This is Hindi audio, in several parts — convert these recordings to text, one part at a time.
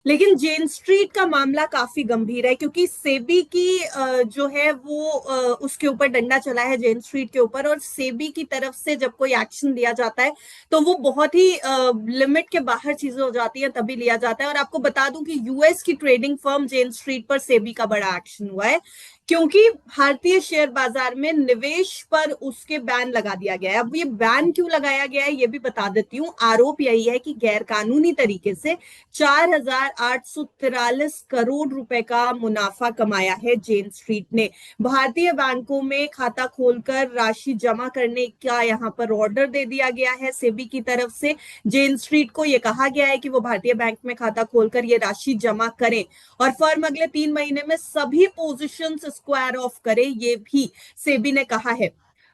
लेकिन जेन स्ट्रीट का मामला काफी गंभीर है, क्योंकि सेबी की जो है वो उसके ऊपर डंडा चला है जेन स्ट्रीट के ऊपर, और सेबी की तरफ से जब कोई एक्शन लिया जाता है तो वो बहुत ही लिमिट के बाहर चीजें हो जाती हैं तभी लिया जाता है। और आपको बता दूं कि यूएस की ट्रेडिंग फर्म जेन स्ट्रीट पर सेबी का बड़ा एक्शन हुआ है, क्योंकि भारतीय शेयर बाजार में निवेश पर उसके बैन लगा दिया गया है। अब ये बैन क्यों लगाया गया है ये भी बता देती हूँ। आरोप यही है कि गैर कानूनी तरीके से 4,843 रुपए का मुनाफा कमाया है जेन स्ट्रीट ने। भारतीय बैंकों में खाता खोलकर राशि जमा करने का यहाँ पर ऑर्डर दे दिया गया है सेबी की तरफ से। जेन स्ट्रीट को यह कहा गया है कि वो भारतीय बैंक में खाता खोलकर ये राशि जमा करें, और फर्म अगले 3 महीने में सभी पोजिशन स्क्वायर ऑफ करे, ये भी सेबी ने कहा है।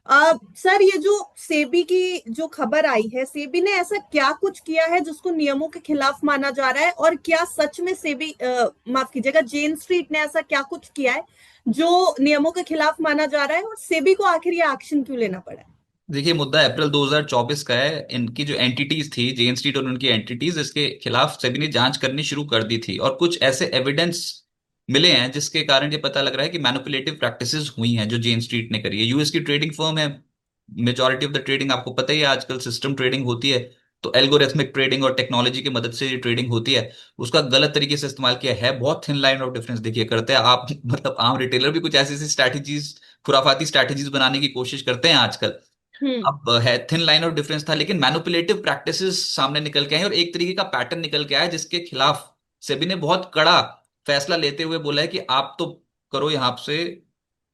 सर, ये जो सेबी की जो खबर आई है, सेबी ने ऐसा क्या कुछ किया है जिसको नियमों के खिलाफ माना जा रहा है, और क्या सच में सेबी माफ कीजिएगा, जेन स्ट्रीट ने ऐसा क्या कुछ किया है जो नियमों के खिलाफ माना जा रहा है, और सेबी को आखिर ये एक्शन क्यों लेना पड़ा है? देखिए, मुद्दा अप्रैल 2024 का है। इनकी जो एंटिटीज थी, जेन स्ट्रीट और उनकी एंटिटीज, इसके खिलाफ सेबी ने जांच करनी शुरू कर दी थी और कुछ ऐसे एविडेंस मिले हैं जिसके कारण ये पता लग रहा है कि मैनिपुलेटिव प्रैक्टिसेस हुई हैं जो जेन स्ट्रीट ने करी है। यूएस की ट्रेडिंग फर्म है। मेजॉरिटी ऑफ द ट्रेडिंग आपको पता ही है, आजकल सिस्टम ट्रेडिंग होती है, तो एल्गोरिथमिक ट्रेडिंग और टेक्नोलॉजी की मदद से ये ट्रेडिंग होती है। उसका गलत तरीके से इस्तेमाल किया है। बहुत थिन लाइन ऑफ डिफरेंस देखिए करते हैं आप मतलब आम रिटेलर भी कुछ ऐसी ऐसी स्ट्रैटेजीज, खुराफाती स्ट्रैटेजीज बनाने की कोशिश करते हैं आजकल। हम्म। अब है, थिन लाइन ऑफ डिफरेंस था, लेकिन मैनिपुलेटिव प्रैक्टिसेस सामने निकल के आए और एक तरीके का पैटर्न निकल के आया जिसके खिलाफ सेबी ने बहुत कड़ा फैसला लेते हुए बोला है कि आप तो करो यहाँ से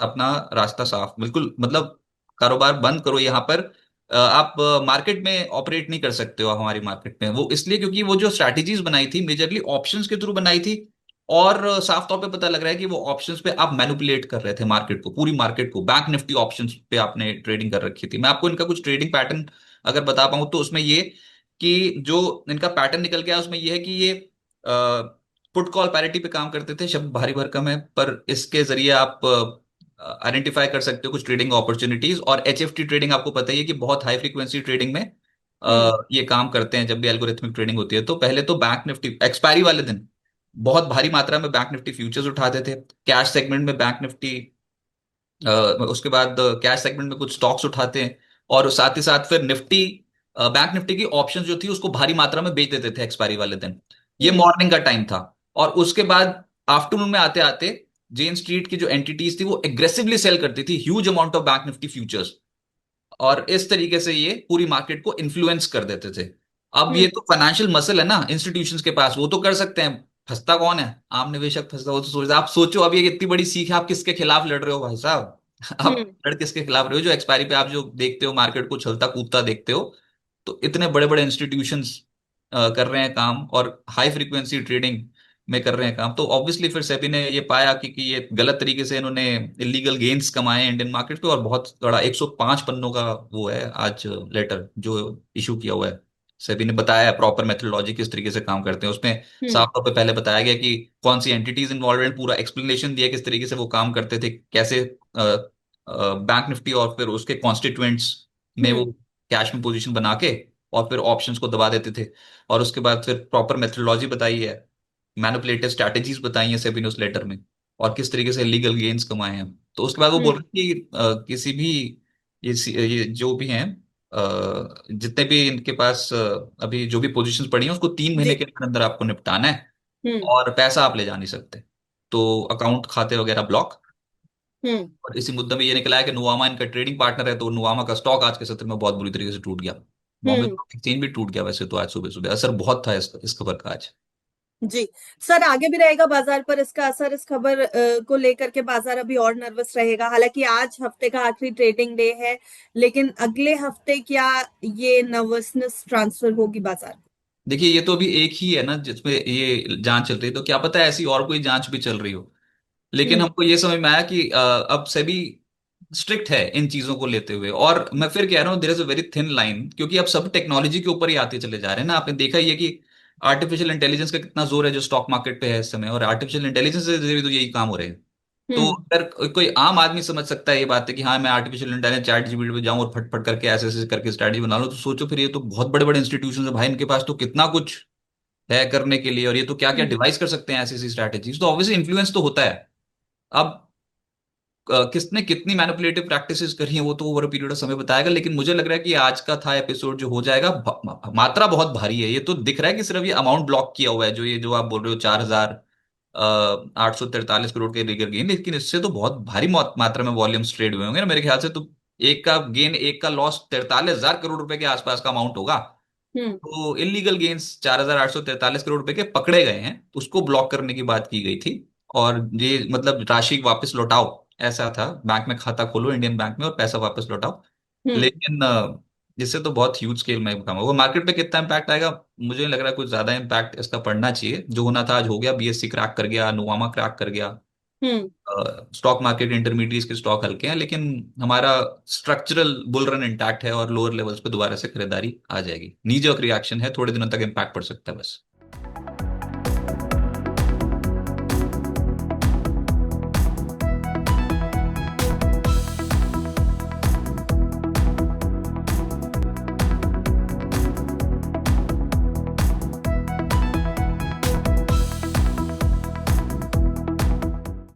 अपना रास्ता साफ, बिल्कुल मतलब कारोबार बंद करो यहाँ पर। आप मार्केट में ऑपरेट नहीं कर सकते हो हमारी मार्केट में। वो इसलिए क्योंकि वो जो स्ट्रैटेजीज बनाई थी मेजरली ऑप्शंस के थ्रू बनाई थी, और साफ तौर पे पता लग रहा है कि वो ऑप्शंस पे आप मैनिपुलेट कर रहे थे मार्केट को, पूरी मार्केट को। बैंक निफ्टी ऑप्शंस पे आपने ट्रेडिंग कर रखी थी। मैं आपको इनका कुछ ट्रेडिंग पैटर्न अगर बता पाऊं तो उसमें ये कि जो इनका पैटर्न निकल के आया उसमें ये है कि ये पुट कॉल पैरिटी पे काम करते थे। शब्द भारी भरकम है, पर इसके जरिए आप आइडेंटिफाई कर सकते हो कुछ ट्रेडिंग अपॉर्चुनिटीज। और एचएफटी ट्रेडिंग आपको पता ही है कि बहुत हाई फ्रीक्वेंसी ट्रेडिंग में हम्म। ये काम करते हैं। जब भी एल्गोरिथमिक ट्रेडिंग होती है तो पहले तो बैंक निफ्टी एक्सपायरी वाले दिन बहुत भारी मात्रा में बैंक निफ्टी फ्यूचर्स उठाते थे, कैश सेगमेंट में बैंक निफ्टी, उसके बाद कैश सेगमेंट में कुछ स्टॉक्स उठाते हैं, और साथ ही साथ फिर निफ्टी, बैंक निफ्टी की ऑप्शन जो थी उसको भारी मात्रा में बेच देते थे एक्सपायरी वाले दिन। ये हम्म। मॉर्निंग का टाइम था। और उसके बाद आफ्टरनून में आते आते जेन स्ट्रीट की जो एंटिटीज थी वो एग्रेसिवली सेल करती थी huge amount of bank Nifty futures, और इस तरीके से ये पूरी मार्केट को इन्फ्लुएंस कर देते थे। अब ये हम्म। तो फाइनेंशियल मसल है ना इंस्टीट्यूशंस के पास, वो तो कर सकते हैं। फंसता कौन है? आम निवेशक फंसता। वो तो सोचता, आप सोचो अब ये इतनी बड़ी सीख है, आप किसके खिलाफ लड़ रहे हो भाई साहब? आप हम्म। लड़ किसके खिलाफ रहे हो? जो एक्सपायरी पे आप जो देखते हो मार्केट को चलता कूदता देखते हो, तो इतने बड़े बड़े इंस्टीट्यूशंस कर रहे हैं काम और हाई फ्रीक्वेंसी ट्रेडिंग में कर रहे हैं काम। तो ऑब्वियसली फिर सेबी ने ये पाया कि ये गलत तरीके से इन्होंने इलीगल गेन्स कमाए इंडियन मार्केट पे, और बहुत बड़ा 105 पन्नों का वो है आज लेटर जो इशू किया हुआ है। सेबी ने बताया है प्रॉपर मेथोडोलॉजी किस तरीके से काम करते हैं उसमें। हम्म। साफ तौर पे पहले बताया गया कि कौन सी एंटिटीज इन्वॉल्व हैं, पूरा एक्सप्लेनेशन दिया किस तरीके से वो काम करते थे, कैसे बैंक निफ्टी और फिर उसके कॉन्स्टिट्यूएंट्स में वो हम्म। कैश में पोजीशन बना के और फिर ऑप्शंस को दबा देते थे। और उसके बाद फिर प्रॉपर मेथोडोलॉजी बताई है, मैनिपुलेटिव स्ट्रैटेजीज बताई हैं सेबी ने उस लेटर में, और किस तरीके से लीगल गेन्स कमाए हैं। तो उसके बाद वो बोल हम्म। रहे हैं कि किसी भी ये जो भी हैं, जितने भी इनके पास अभी जो भी पोजीशंस पड़ी हैं उसको 3 महीने जी। के अंदर अंदर आपको निपटाना है, हम्म। और पैसा आप ले जा नहीं सकते। तो अकाउंट खाते वगैरह ब्लॉक। हम्म। और इसी मुद्दे में ये निकला है कि नुवामा इनका ट्रेडिंग पार्टनर है, तो नुवामा का स्टॉक आज के सत्र में बहुत बुरी तरीके से टूट गया। बॉम्बे हम्म। स्टॉक एक्सचेंज भी टूट गया वैसे तो आज सुबह सुबह। असर बहुत था इस खबर का आज। जी। सर, आगे भी रहेगा बाजार पर इसका असर? इस खबर को लेकर के बाजार अभी और नर्वस रहेगा? हालांकि आज हफ्ते का आखिरी ट्रेडिंग डे है, लेकिन अगले हफ्ते क्या ये नर्वसनेस ट्रांसफर होगी बाजार को? देखिए, ये तो अभी एक ही है ना जिसमें ये जांच चल रही है, तो क्या पता है ऐसी और कोई जांच भी चल रही हो। लेकिन हम्म। हमको ये समझ में आया कि अब सेबी स्ट्रिक्ट है इन चीजों को लेते हुए। और मैं फिर कह रहा हूँ there is a very thin line, क्योंकि अब सब टेक्नोलॉजी के ऊपर ही आते चले जा रहे हैं ना। आपने देखा ही है कि आर्टिफिशियल इंटेलिजेंस का कितना जोर है जो स्टॉक मार्केट पे है इस समय, और आर्टिफिशियल इंटेलिजेंस से भी तो यही काम हो रहे हैं। तो हम्म। अगर कोई आम आदमी समझ सकता है ये बात है कि हाँ मैं आर्टिफिशियल इंटेलिजेंस चैट जीपीटी पे जाऊं और फट फट करके ऐसे ऐसे करके स्ट्रैटेजी बना लूं, तो सोचो फिर ये तो बहुत बड़े बड़े इंस्टीट्यूशन है भाई, इनके पास तो कितना कुछ तय करने के लिए, और ये तो क्या क्या हम्म। डिवाइस कर सकते हैं ऐसी ऐसी स्ट्रैटेजीज, तो ऑब्वियसली इन्फ्लुएंस तो होता है। अब किसने कितनी मैनिपुलेटिव प्रैक्टिसेस करी हैं वो तो ओवर पीरियड ऑफ समय बताएगा, लेकिन मुझे लग रहा है कि आज का था एपिसोड जो हो जाएगा, मात्रा बहुत भारी है। ये तो दिख रहा है कि सिर्फ ये अमाउंट ब्लॉक किया हुआ है, जो ये जो आप बोल रहे हो 4,843 करोड़ के रिगर गेन, लेकिन इससे तो बहुत भारी मात्रा में वॉल्यूम्स ट्रेड हुए होंगे ना मेरे ख्याल से। तो एक का गेन, एक का लॉस 43,000 करोड़ रुपए के आसपास का अमाउंट होगा। हम्म। तो इलीगल गेन्स 4,843 करोड़ रुपए के पकड़े गए हैं, उसको ब्लॉक करने की बात की गई थी। और ये मतलब राशि वापस लौटाओ, ऐसा था, बैंक में खाता खोलो इंडियन बैंक में और पैसा वापस लौटाओ। हम्म। लेकिन इससे तो बहुत ह्यूज स्केल में काम होगा। मार्केट पे कितना इम्पैक्ट आएगा मुझे नहीं लग रहा, कुछ ज्यादा इम्पैक्ट इसका पड़ना चाहिए। जो होना था आज हो गया, बीएससी क्रैक कर गया, नुवामा क्रैक कर गया। हम्म। स्टॉक मार्केट इंटरमीडिएट्स के स्टॉक हल्के हैं, लेकिन हमारा स्ट्रक्चरल बुल रन इंटैक्ट है और लोअर लेवल्स पे दोबारा से खरीदारी आ जाएगी। नी जर्क रिएक्शन है, थोड़े दिनों तक इम्पैक्ट पड़ सकता है बस।